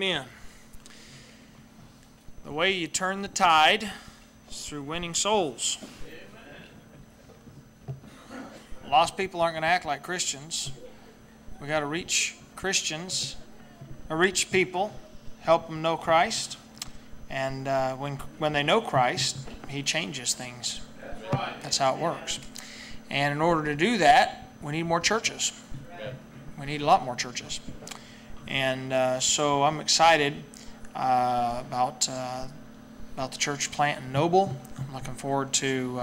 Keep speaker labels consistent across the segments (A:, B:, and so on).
A: Amen. The way you turn the tide is through winning souls. Lost people aren't going to act like Christians. We got to reach Christians, or reach people, help them know Christ. And when they know Christ, He changes things. That's how it works. And in order to do that, we need more churches. We need a lot more churches. And so I'm excited about the church plant in Noble. I'm looking forward to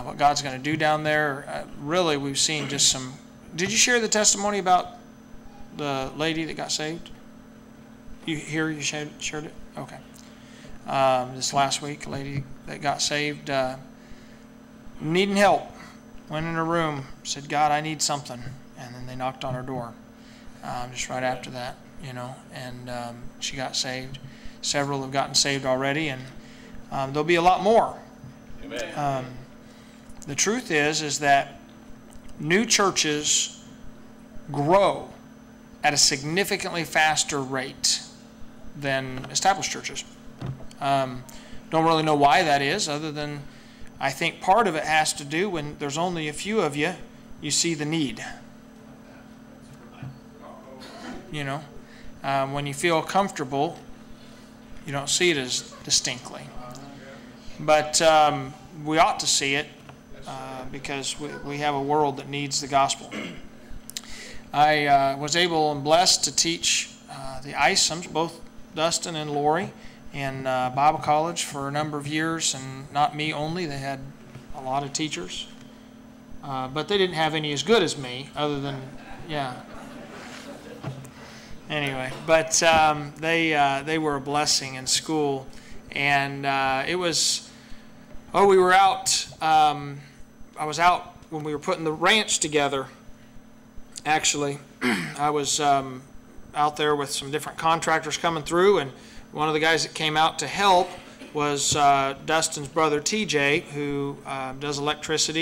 A: what God's going to do down there. Really, we've seen just some... Did you share the testimony about the lady that got saved? You shared it? Okay. This last week, a lady that got saved, needing help, went in her room, said, God, I need something. And then they knocked on her door just right after that, and she got saved. Several have gotten saved already, and there'll be a lot more. Amen. The truth is that new churches grow at a significantly faster rate than established churches. Don't really know why that is, other than I think part of it has to do when there's only a few of you, you see the need. When you feel comfortable, you don't see it as distinctly. But we ought to see it because we have a world that needs the gospel. I was able and blessed to teach the Isoms, both Dustin and Lori, in Bible college for a number of years, and not me only. They had a lot of teachers. But they didn't have any as good as me, other than, Anyway, but they were a blessing in school, and it was. Oh, we were out. I was out when we were putting the ranch together. Actually, I was out there with some different contractors coming through, and one of the guys that came out to help was Dustin's brother TJ, who does electrical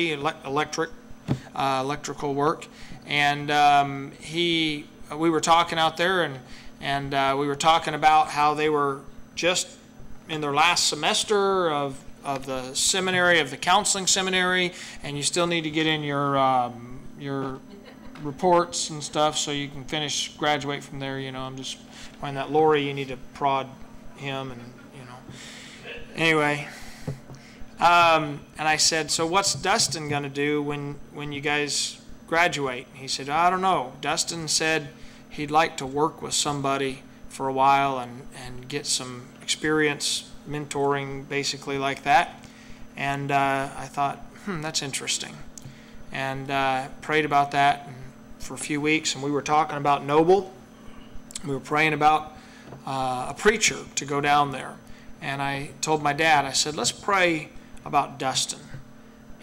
A: work, and we were talking out there, and we were talking about how they were just in their last semester of the seminary, of the counseling seminary, and you still need to get in your reports and stuff so you can graduate from there. I'm just finding that Lori, you need to prod him, and Anyway, and I said, so what's Dustin going to do when you guys graduate? He said, I don't know. Dustin said he'd like to work with somebody for a while and get some experience mentoring, basically like that. And I thought, that's interesting. And prayed about that for a few weeks, and we were talking about Noble. We were praying about a preacher to go down there. And I told my dad, I said, let's pray about Dustin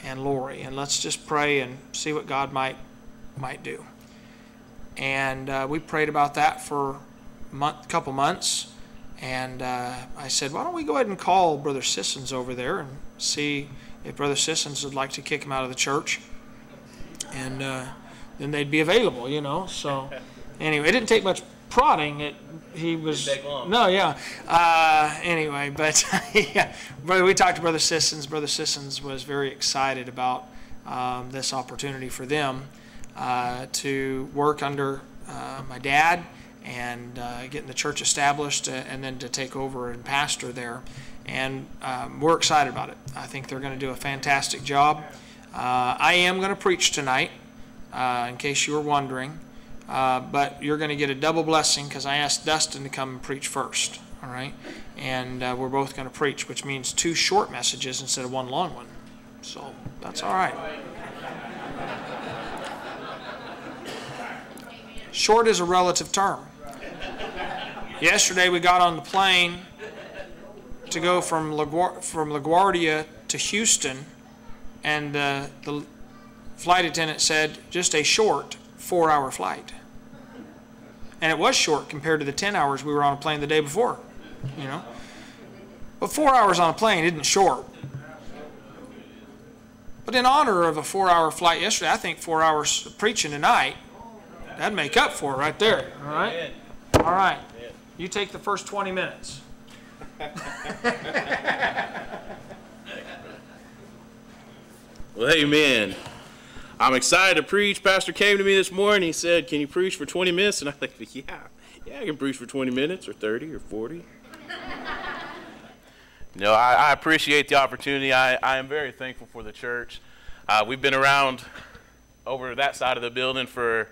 A: and Lori, and let's just pray and see what God might do. And we prayed about that for a couple months. And I said, why don't we go ahead and call Brother Sissons over there and see if Brother Sissons would like to kick him out of the church. And then they'd be available, So anyway, it didn't take much prodding. He was didn't take long. No, yeah. Anyway, but we talked to Brother Sissons. Brother Sissons was very excited about this opportunity for them to work under my dad and getting the church established, and then to take over and pastor there. And we're excited about it. I think they're going to do a fantastic job. I am going to preach tonight, in case you were wondering. But you're going to get a double blessing because I asked Dustin to come and preach first. All right? And we're both going to preach, which means 2 short messages instead of 1 long one. So that's all right. Short is a relative term. Yesterday we got on the plane to go from LaGuardia to Houston, and the flight attendant said just a short 4-hour flight. And it was short compared to the 10 hours we were on a plane the day before, But 4 hours on a plane isn't short. But in honor of a 4-hour flight yesterday, I think 4 hours of preaching tonight, that'd make up for it right there. All right? All right. You take the first 20 minutes.
B: Well, amen. I'm excited to preach. Pastor came to me this morning. He said, can you preach for 20 minutes? And I think, yeah, I can preach for 20 minutes or 30 or 40. No, I appreciate the opportunity. I am very thankful for the church. We've been around over that side of the building for,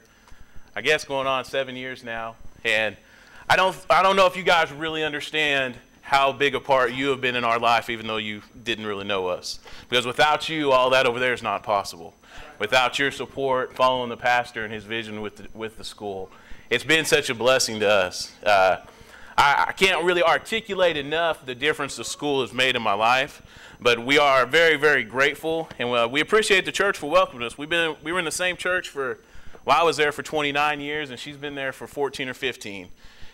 B: I guess, going on 7 years now. And I don't know if you guys really understand how big a part you have been in our life, even though you didn't really know us. Because without you, all that over there is not possible. Without your support, following the pastor and his vision with the school, it's been such a blessing to us. I can't really articulate enough the difference the school has made in my life, but we are very, very grateful, and we appreciate the church for welcoming us. We were in the same church I was there for 29 years, and she's been there for 14 or 15.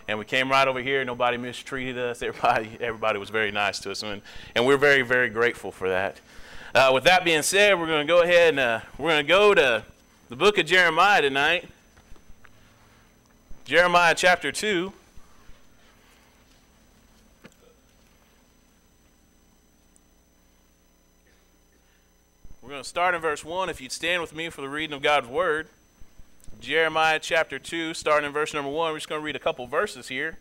B: And we came right over here. Nobody mistreated us. Everybody was very nice to us, and we're very, very grateful for that. With that being said, we're going to go ahead and we're going to go to the book of Jeremiah tonight. Jeremiah chapter 2. We're going to start in verse 1. If you'd stand with me for the reading of God's word. Jeremiah chapter 2, starting in verse number 1. We're just going to read a couple verses here.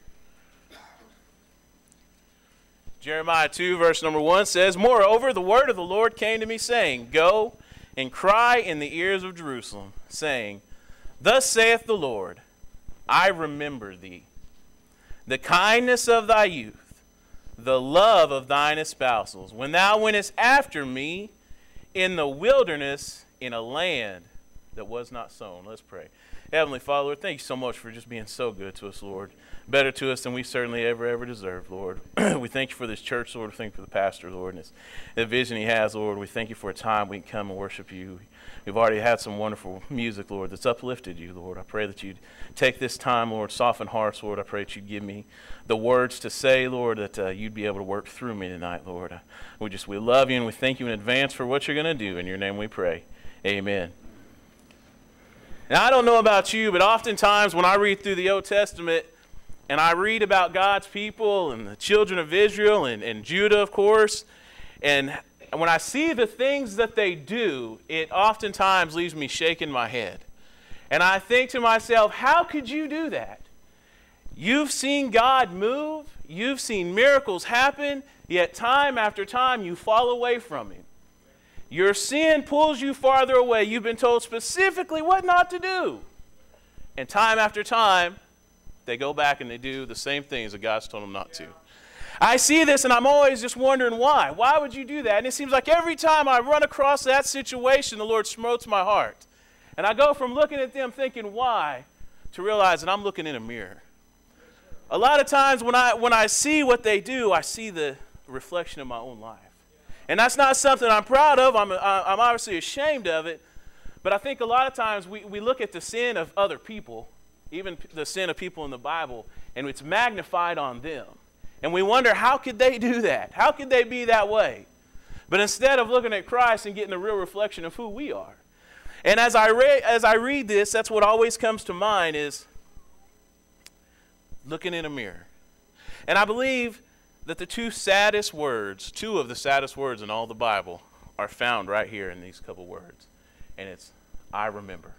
B: Jeremiah 2, verse number 1 says, Moreover, the word of the Lord came to me, saying, Go and cry in the ears of Jerusalem, saying, Thus saith the Lord, I remember thee, the kindness of thy youth, the love of thine espousals, when thou wentest after me in the wilderness in a land that was not sown. Let's pray. Heavenly Father, Lord, thank you so much for just being so good to us, Lord. Better to us than we certainly ever deserved, Lord. We thank you for this church, Lord. We thank you for the pastor, Lord, and the vision he has, Lord. We thank you for a time we can come and worship you. We've already had some wonderful music, Lord, that's uplifted you, Lord. I pray that you'd take this time, Lord, soften hearts, Lord. I pray that you'd give me the words to say, Lord, that you'd be able to work through me tonight, Lord. We love you, and we thank you in advance for what you're going to do. In your name we pray. Amen. Now, I don't know about you, but oftentimes when I read through the Old Testament and I read about God's people and the children of Israel and Judah, of course, and when I see the things that they do, it oftentimes leaves me shaking my head. And I think to myself, how could you do that? You've seen God move, you've seen miracles happen, yet time after time you fall away from him. Your sin pulls you farther away. You've been told specifically what not to do. And time after time, they go back and they do the same things that God's told them not to. I see this and I'm always just wondering why. Why would you do that? And it seems like every time I run across that situation, the Lord smotes my heart. And I go from looking at them thinking why to realize that I'm looking in a mirror. A lot of times when I see what they do, I see the reflection of my own life. And that's not something I'm proud of. I'm obviously ashamed of it. But I think a lot of times we look at the sin of other people, even the sin of people in the Bible, and it's magnified on them. And we wonder, how could they do that? How could they be that way? But instead of looking at Christ and getting a real reflection of who we are. And as I read this, that's what always comes to mind is looking in a mirror. And I believe that the two of the saddest words in all the Bible are found right here in these couple words. And it's, I remember.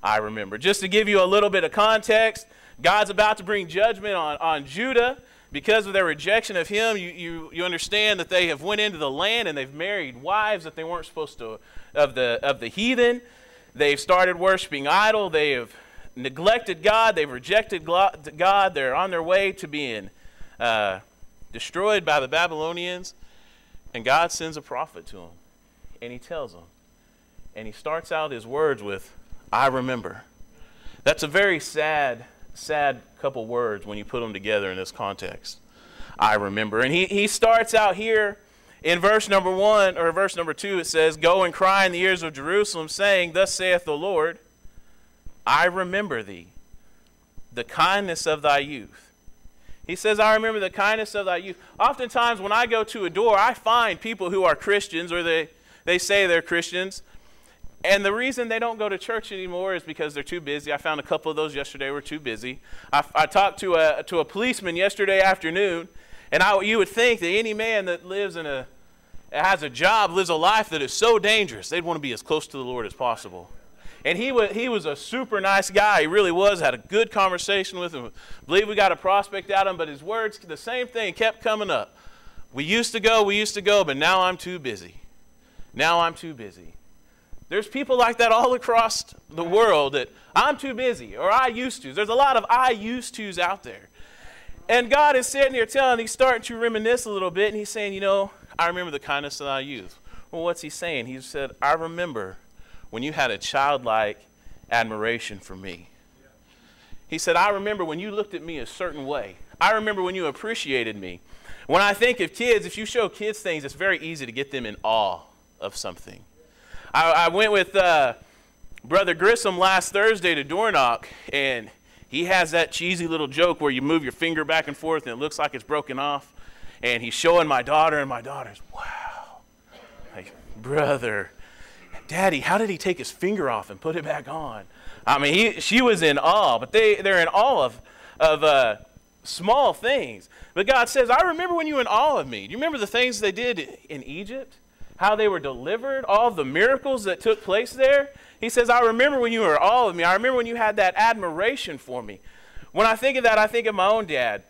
B: I remember. Just to give you a little bit of context, God's about to bring judgment on Judah because of their rejection of him. You understand that they have went into the land and they've married wives that they weren't supposed to, of the heathen. They've started worshiping idol. They have neglected God. They've rejected God. They're on their way to being destroyed by the Babylonians, and God sends a prophet to them, and he tells them, and he starts out his words with, I remember. That's a very sad couple words when you put them together in this context. I remember. And he starts out here in verse number 1, or verse number 2, it says, Go and cry in the ears of Jerusalem, saying, Thus saith the Lord, I remember thee, the kindness of thy youth. He says, I remember the kindness of thy youth. Oftentimes when I go to a door, I find people who are Christians, or they say they're Christians, And the reason they don't go to church anymore is because they're too busy. I found a couple of those yesterday were too busy. I talked to a policeman yesterday afternoon, and you would think that any man that has a job, lives a life that is so dangerous, they'd want to be as close to the Lord as possible. And he was a super nice guy. He really was. Had a good conversation with him. Believe we got a prospect out of him, but his words, the same thing kept coming up. We used to go, but now I'm too busy. Now I'm too busy. There's people like that all across the world that I'm too busy, or I used to. There's a lot of I used to's out there. And God is sitting here he's starting to reminisce a little bit, and he's saying, I remember the kindness that I used. Well, what's he saying? He said, I remember when you had a childlike admiration for me. He said, I remember when you looked at me a certain way. I remember when you appreciated me. When I think of kids, if you show kids things, it's very easy to get them in awe of something. I went with Brother Grissom last Thursday to door knock, and he has that cheesy little joke where you move your finger back and forth and it looks like it's broken off. And he's showing my daughter, and my daughter's, wow. Like, brother, Daddy, how did he take his finger off and put it back on? I mean, she was in awe, but they're in awe of small things. But God says, I remember when you were in awe of me. Do you remember the things they did in Egypt? How they were delivered, all the miracles that took place there. He says, I remember when you were all of me. I remember when you had that admiration for me. When I think of that, I think of my own dad.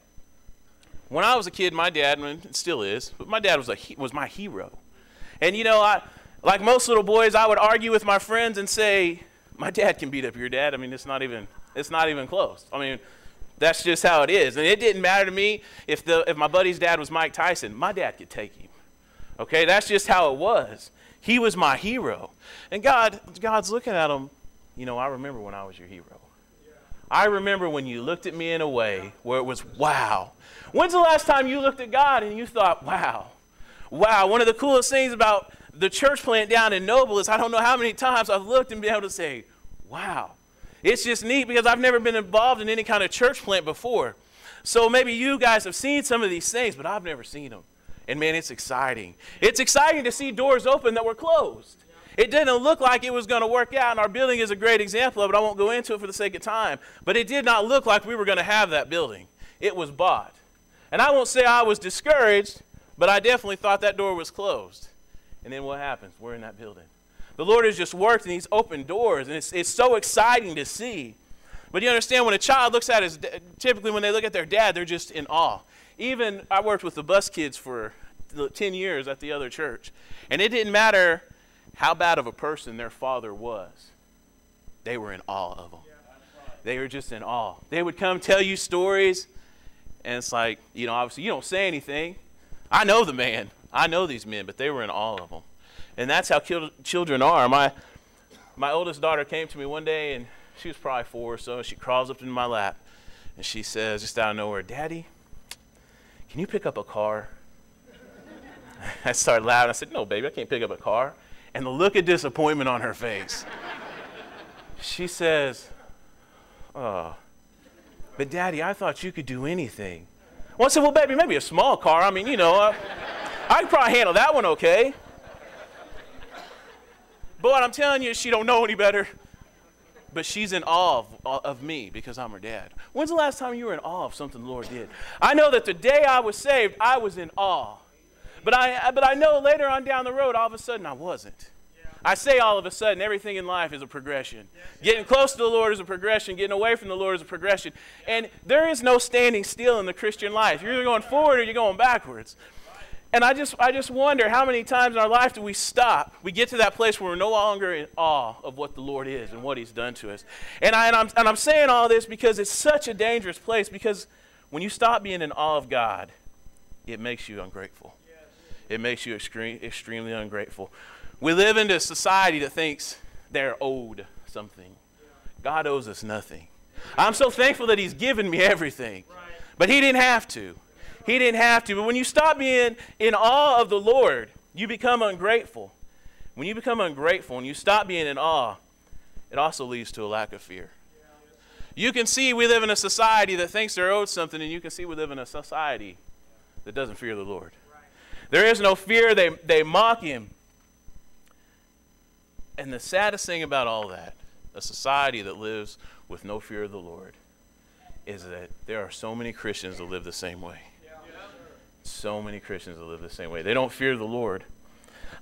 B: When I was a kid, my dad, and it still is, but my dad was my hero. And like most little boys, I would argue with my friends and say, my dad can beat up your dad. I mean, it's not even close. I mean, that's just how it is. And it didn't matter to me if my buddy's dad was Mike Tyson. My dad could take him. Okay, that's just how it was. He was my hero. And God's looking at him, I remember when I was your hero. I remember when you looked at me in a way where it was, wow. When's the last time you looked at God and you thought, wow? Wow, one of the coolest things about the church plant down in Noble is I don't know how many times I've looked and been able to say, wow. It's just neat because I've never been involved in any kind of church plant before. So maybe you guys have seen some of these things, but I've never seen them. And man, it's exciting. It's exciting to see doors open that were closed. It didn't look like it was going to work out, and our building is a great example of it. I won't go into it for the sake of time. But it did not look like we were going to have that building. It was bought. And I won't say I was discouraged, but I definitely thought that door was closed. And then what happens? We're in that building. The Lord has just worked, and he's opened doors, and it's so exciting to see. But you understand, when a child looks at typically when they look at their dad, they're just in awe. Even I worked with the bus kids for 10 years at the other church. And it didn't matter how bad of a person their father was. They were in awe of him. They were just in awe. They would come tell you stories. And it's like, obviously you don't say anything. I know the man. I know these men. But they were in awe of him. And that's how children are. My oldest daughter came to me one day, and she was probably 4 or so. She crawls up in my lap. And she says, just out of nowhere, Daddy, can you pick up a car? I started laughing. I said, no, baby, I can't pick up a car. And the look of disappointment on her face. She says, oh, but Daddy, I thought you could do anything. Well, I said, well, baby, maybe a small car. I mean, I could probably handle that one okay. But what I'm telling you, she don't know any better. But she's in awe of me because I'm her dad. When's the last time you were in awe of something the Lord did? I know that the day I was saved, I was in awe. But I know later on down the road, all of a sudden, I wasn't. Yeah. I say all of a sudden, everything in life is a progression. Yes. Getting close to the Lord is a progression. Getting away from the Lord is a progression. And there is no standing still in the Christian life. You're either going forward or you're going backwards. And I just wonder how many times in our life do we stop? We get to that place where we're no longer in awe of what the Lord is and what he's done to us. And I'm saying all this because it's such a dangerous place, because when you stop being in awe of God, it makes you ungrateful. It makes you extremely ungrateful. We live in a society that thinks they're owed something. God owes us nothing. I'm so thankful that he's given me everything. But he didn't have to. He didn't have to. But when you stop being in awe of the Lord, you become ungrateful. When you become ungrateful and you stop being in awe, it also leads to a lack of fear. You can see we live in a society that thinks they're owed something, and you can see we live in a society that doesn't fear the Lord. There is no fear. They mock him. And the saddest thing about all that, a society that lives with no fear of the Lord, is that there are so many Christians that live the same way. So many Christians that live the same way. They don't fear the Lord.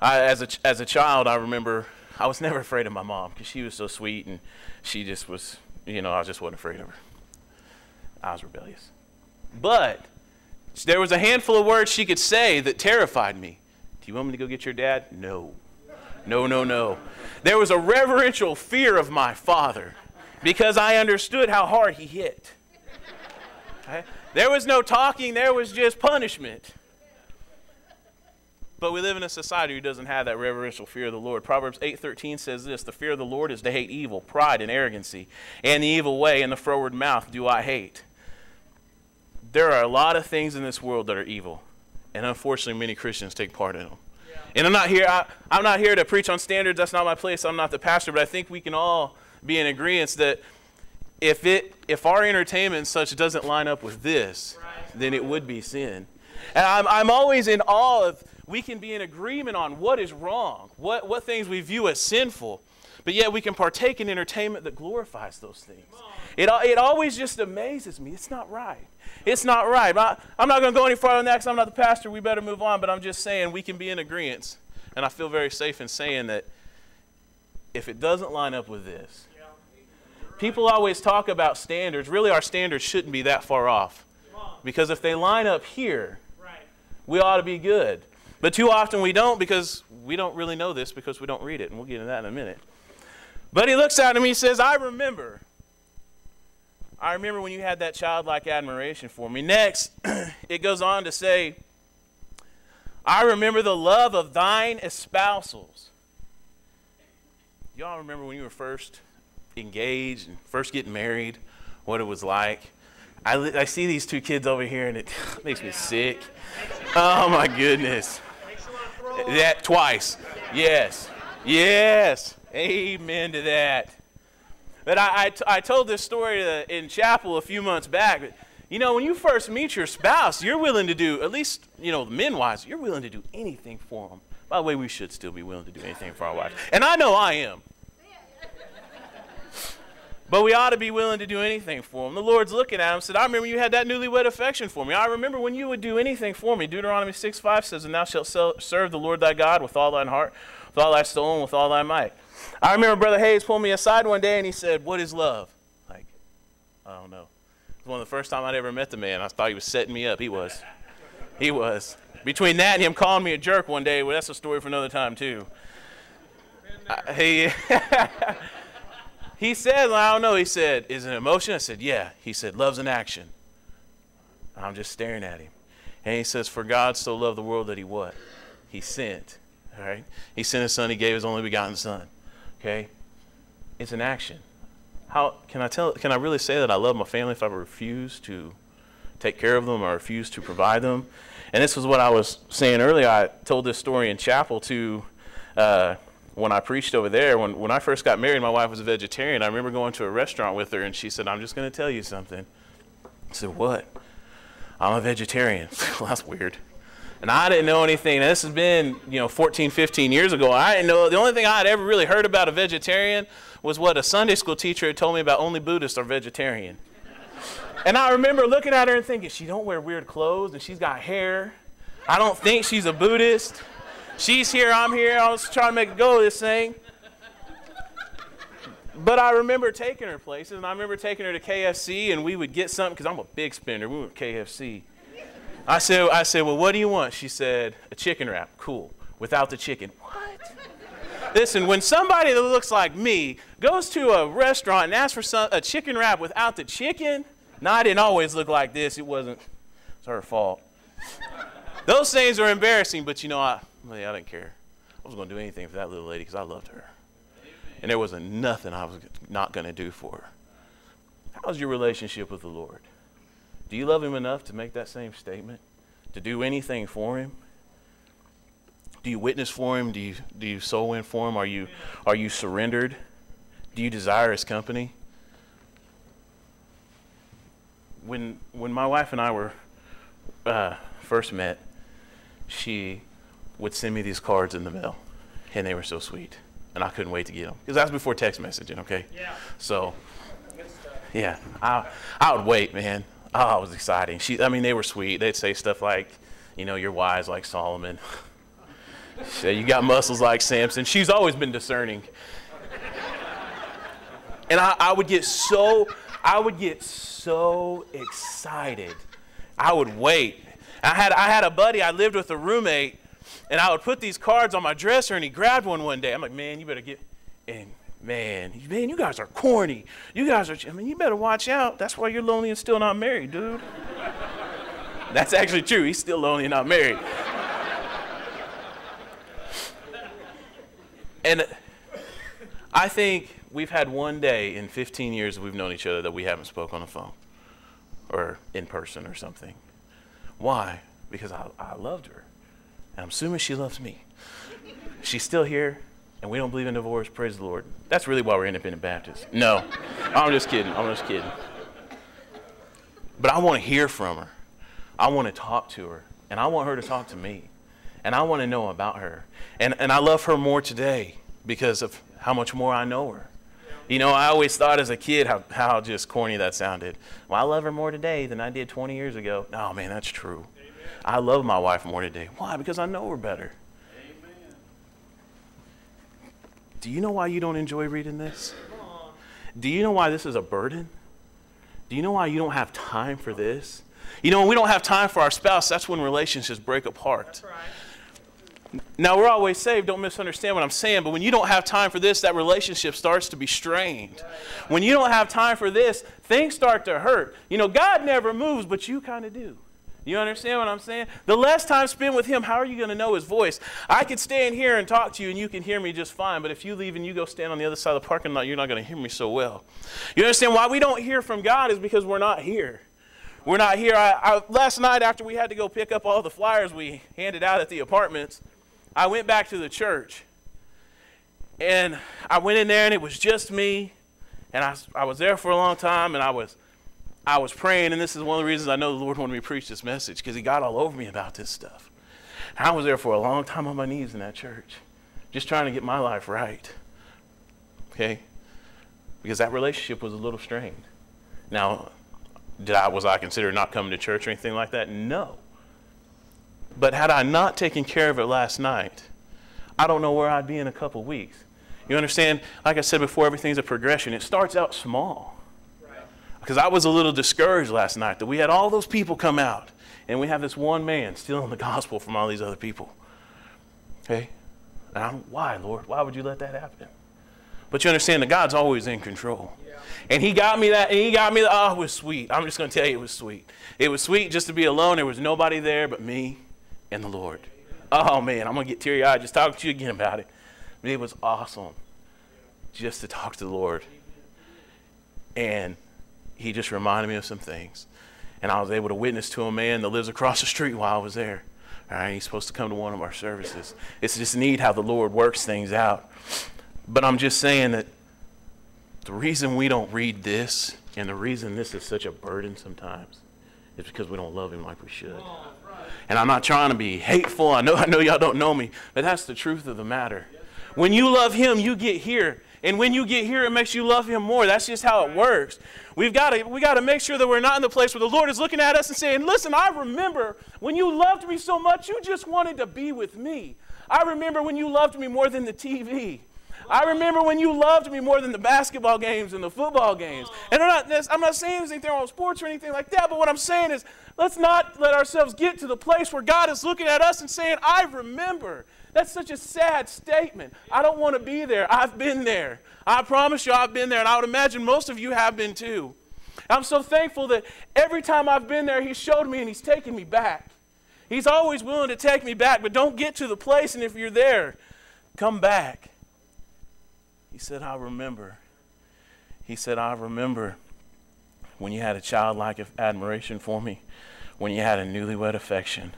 B: As a child, I remember I was never afraid of my mom because she was so sweet, and she just was, I just wasn't afraid of her. I was rebellious. But there was a handful of words she could say that terrified me. Do you want me to go get your dad? No. No, no, no. There was a reverential fear of my father because I understood how hard he hit. Okay? There was no talking. There was just punishment. But we live in a society who doesn't have that reverential fear of the Lord. Proverbs 8:13 says this, the fear of the Lord is to hate evil, pride and arrogancy, and the evil way and the froward mouth do I hate. There are a lot of things in this world that are evil, and unfortunately many Christians take part in them. Yeah. And I'm not here to preach on standards. That's not my place. I'm not the pastor, but I think we can all be in agreement that if our entertainment and such doesn't line up with this, then it would be sin. And I'm always in awe of, we can be in agreement on what is wrong, what things we view as sinful, but yet we can partake in entertainment that glorifies those things. It always just amazes me. It's not right. It's not right. I'm not going to go any farther than that because I'm not the pastor. We better move on, but I'm just saying we can be in agreement, and I feel very safe in saying that if it doesn't line up with this, people always talk about standards. Really, our standards shouldn't be that far off. Because if they line up here, we ought to be good. But too often we don't because we don't really know this because we don't read it. And we'll get into that in a minute. But he looks at him and he says, I remember when you had that childlike admiration for me. Next, it goes on to say, I remember the love of thine espousals. Y'all remember when you were first engaged and first getting married, what it was like? I see these two kids over here, and it makes me sick. Oh, my goodness. That twice. Yes. Yes. Amen to that. But I told this story in chapel a few months back. When you first meet your spouse, you're willing to do, at least, men-wise, you're willing to do anything for them. By the way, we should still be willing to do anything for our wives. And I know I am. But we ought to be willing to do anything for him. The Lord's looking at him and said, I remember you had that newlywed affection for me. I remember when you would do anything for me. Deuteronomy 6:5 says, and thou shalt serve the Lord thy God with all thine heart, with all thy soul, and with all thy might. I remember Brother Hayes pulled me aside one day and he said, what is love? Like, I don't know. It was one of the first time I'd ever met the man. I thought he was setting me up. He was. He was. Between that and him calling me a jerk one day, well, that's a story for another time too. He said, I don't know, he said, is it an emotion? I said, yeah. He said, love's an action. I'm just staring at him. And he says, for God so loved the world that he what? He sent. All right? He sent his son, he gave his only begotten son. Okay? It's an action. How can I really say that I love my family if I refuse to take care of them or refuse to provide them? And this was what I was saying earlier. I told this story in chapel to when I preached over there. When I first got married, my wife was a vegetarian. I remember going to a restaurant with her, and she said, I'm just going to tell you something. I said, what? I'm a vegetarian. Well, that's weird. And I didn't know anything. Now, this has been, 14, 15 years ago. I didn't know. The only thing I had ever really heard about a vegetarian was what a Sunday school teacher had told me about only Buddhists are vegetarian. And I remember looking at her and thinking, she don't wear weird clothes, and she's got hair. I don't think she's a Buddhist. She's here, I'm here. I was trying to make a go of this thing. But I remember taking her places, and I remember taking her to KFC, and we would get something, because I'm a big spender. We went to KFC. I said, well, what do you want? She said, a chicken wrap. Cool. Without the chicken. What? Listen, when somebody that looks like me goes to a restaurant and asks for a chicken wrap without the chicken, I didn't always look like this. It's her fault. Those things are embarrassing, but I didn't care. I was going to do anything for that little lady because I loved her. And there wasn't nothing I was not going to do for her. How's your relationship with the Lord? Do you love him enough to make that same statement? To do anything for him? Do you witness for him? Do you soul win for him? Are you surrendered? Do you desire his company? When my wife and I were first met, she would send me these cards in the mail, and they were so sweet. and I couldn't wait to get them because that's before text messaging. Okay.
A: Yeah.
B: So, yeah, I would wait, man. Oh, it was exciting. They were sweet. They'd say stuff like, you're wise like Solomon. You got muscles like Samson. She's always been discerning. And I would get so excited. I would wait. I had a buddy, I lived with a roommate, and I would put these cards on my dresser, and he grabbed one day. I'm like, man, you better get, and man, you guys are corny. You better watch out. That's why you're lonely and still not married, dude. That's actually true. He's still lonely and not married. And I think we've had one day in 15 years that we've known each other that we haven't spoke on the phone or in person or something. Why? Because I loved her. And I'm assuming she loves me. She's still here, and we don't believe in divorce. Praise the Lord. That's really why we're independent Baptists. No, I'm just kidding. But I want to hear from her. I want to talk to her. And I want her to talk to me. And I want to know about her. And I love her more today because of how much more I know her. I always thought as a kid how just corny that sounded. Well, I love her more today than I did 20 years ago. No, man, that's true. Amen. I love my wife more today. Why? Because I know her better. Amen. Do you know why you don't enjoy reading this? Do you know why this is a burden? Do you know why you don't have time for this? When we don't have time for our spouse, that's when relationships break apart. That's right. Now, we're always saved. Don't misunderstand what I'm saying. But when you don't have time for this, that relationship starts to be strained. When you don't have time for this, things start to hurt. God never moves, but you kind of do. You understand what I'm saying? The less time spent with him, how are you going to know his voice? I could stand here and talk to you, and you can hear me just fine. But if you leave and you go stand on the other side of the parking lot, you're not going to hear me so well. You understand why we don't hear from God is because we're not here. We're not here. Last night, after we had to go pick up all the flyers we handed out at the apartments, I went back to the church, and I went in there, and it was just me, and I was there for a long time, and I was praying, and this is one of the reasons I know the Lord wanted me to preach this message, because he got all over me about this stuff. And I was there for a long time on my knees in that church, just trying to get my life right, okay? Because that relationship was a little strained. Now, was I considered not coming to church or anything like that? No. But had I not taken care of it last night, I don't know where I'd be in a couple weeks. You understand? Like I said before, everything's a progression. It starts out small. Right. Because I was a little discouraged last night that we had all those people come out, and we have this one man stealing the gospel from all these other people. Okay? And why, Lord? Why would you let that happen? But you understand that God's always in control. Yeah. And he got me that, and it was sweet. I'm just going to tell you it was sweet. It was sweet just to be alone. There was nobody there but me and the Lord. Oh, man, I'm going to get teary-eyed just talking to you again about it. But it was awesome just to talk to the Lord. And he just reminded me of some things. And I was able to witness to a man that lives across the street while I was there. All right, he's supposed to come to one of our services. It's just neat how the Lord works things out. But I'm just saying that the reason we don't read this and the reason this is such a burden sometimes is because we don't love him like we should. And I'm not trying to be hateful. I know y'all don't know me, but that's the truth of the matter. When you love him, you get here. And when you get here, it makes you love him more. That's just how it works. We got to make sure that we're not in the place where the Lord is looking at us and saying, listen, I remember when you loved me so much, you just wanted to be with me. I remember when you loved me more than the TV. I remember when you loved me more than the basketball games and the football games. And I'm not saying anything on sports or anything like that, but what I'm saying is let's not let ourselves get to the place where God is looking at us and saying, I remember. That's such a sad statement. I don't want to be there. I've been there. I promise you I've been there, and I would imagine most of you have been too. I'm so thankful that every time I've been there, he showed me and he's taken me back. He's always willing to take me back, but don't get to the place, and if you're there, come back. He said, I remember. He said, I remember when you had a childlike admiration for me, when you had a newlywed affection,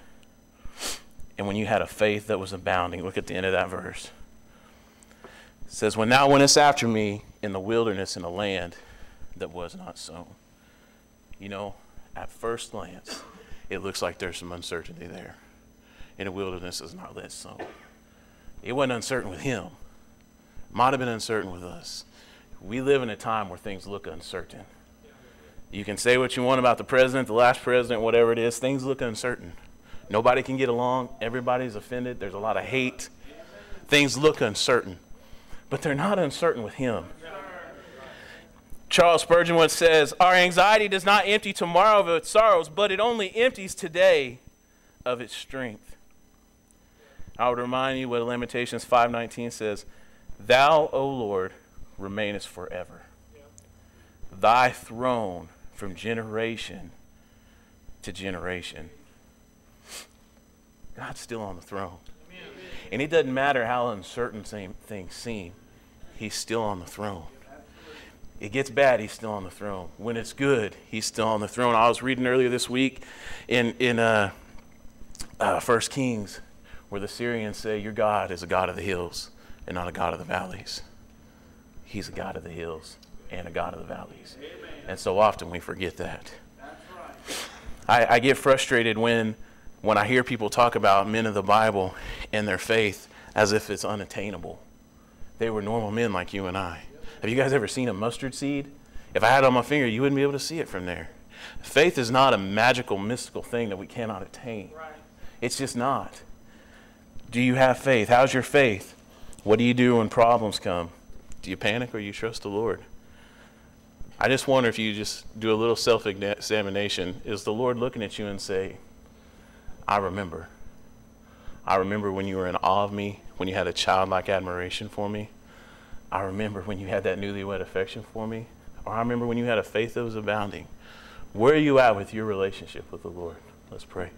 B: and when you had a faith that was abounding. Look at the end of that verse. It says, when thou wentest after me in the wilderness in a land that was not sown. You know, at first glance, it looks like there's some uncertainty there. In a wilderness is not yet sown. It wasn't uncertain with him. Might have been uncertain with us. We live in a time where things look uncertain. You can say what you want about the president, the last president, whatever it is. Things look uncertain. Nobody can get along. Everybody's offended. There's a lot of hate. Things look uncertain. But they're not uncertain with him. Charles Spurgeon once says, our anxiety does not empty tomorrow of its sorrows, but it only empties today of its strength. I would remind you what Lamentations 5:19 says, thou, O Lord, remainest forever. Thy throne from generation to generation. God's still on the throne. And it doesn't matter how uncertain things seem. He's still on the throne. It gets bad, he's still on the throne. When it's good, he's still on the throne. I was reading earlier this week in 1 Kings, where the Syrians say, your God is a God of the hills and not a God of the valleys. He's a God of the hills and a God of the valleys. Amen. And so often we forget that. That's right. I get frustrated when I hear people talk about men of the Bible and their faith as if it's unattainable. They were normal men like you and I. Have you guys ever seen a mustard seed? If I had it on my finger, you wouldn't be able to see it from there. Faith is not a magical, mystical thing that we cannot attain. Right. It's just not. Do you have faith? How's your faith? What do you do when problems come? Do you panic or you trust the Lord? I just wonder if you just do a little self-examination. Is the Lord looking at you and say, I remember. I remember when you were in awe of me, when you had a childlike admiration for me. I remember when you had that newlywed affection for me. Or I remember when you had a faith that was abounding. Where are you at with your relationship with the Lord? Let's pray.